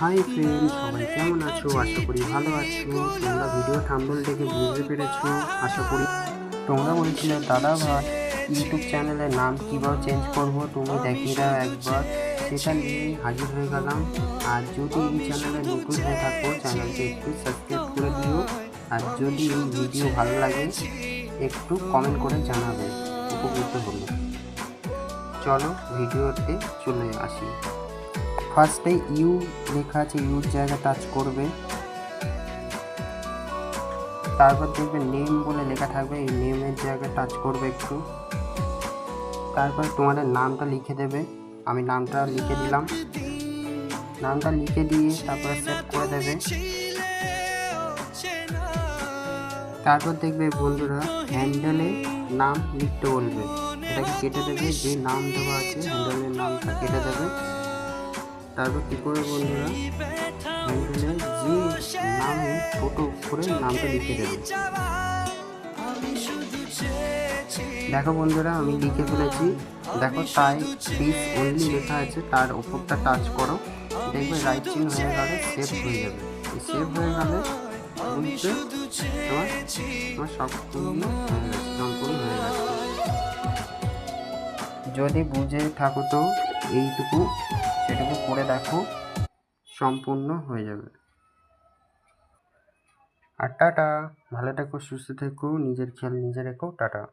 Hi friend, সবাই কেমন আছো? আশা করি ভালো আছো। তোমরা ভিডিও থাম্বনেল দেখে বুঝতে পেরেছো। আশা করি তোমরা বলছিলে দাদা ভাই ইউটিউব চ্যানেলের নাম কীভাবে চেঞ্জ করবো, তুমি দেখিয়ে দাও একবার। সেটা নিয়ে হাজির হয়ে গেলাম। আর যদি এই চ্যানেলে নতুন হয়ে থাকো, চ্যানেলকে একটু সাবস্ক্রাইব করে দিও। আর যদি এই ভিডিও ভালো লাগে একটু কমেন্ট করে জানাবে, উপকৃত হলো। চলো ভিডিওতে চলে আসি। ফার্স্টে ইউ লেখা আছে, ইউর জায়গায় টাচ করবে। তারপর দেখবে নেম বলে লেখা থাকবে, এই নেমের জায়গায় টাচ করবে একটু। তারপর তোমাদের নামটা লিখে দেবে। আমি নামটা লিখে দিলাম। নামটা লিখে দিয়ে তারপরে সেভ করে দেবে। তারপর দেখবে বন্ধুরা হ্যান্ডেলে নাম লিখতে বলবে, এটাকে কেটে দেবে। যে নাম দেওয়া আছে হ্যান্ডেলের নামটা কেটে দেবে। তারপর কী করবে বন্ধুরা, হ্যান্ডেলে যে নামে ছোটো করে নামটা লিখে দেবে। দেখো বন্ধুরা আমি লিখে ফেলেছি। দেখো তাই প্লিজ অনলি লেখা আছে, তার ওপরটা টাচ করো, দেখবে রাইট চিহ্ন হয়ে গেলে সেভ হয়ে যাবে। সেভ হয়ে গেলে বুঝবে তোমার সম্পূর্ণ হয়ে গেছে। যদি বুঝে থাকো তো এইটুকু সেটুকু করে দেখো, সম্পূর্ণ হয়ে যাবে। আর টাটা, ভালো থেকো, সুস্থ থেকো, নিজের খেয়াল নিজে রেখো, টাটা।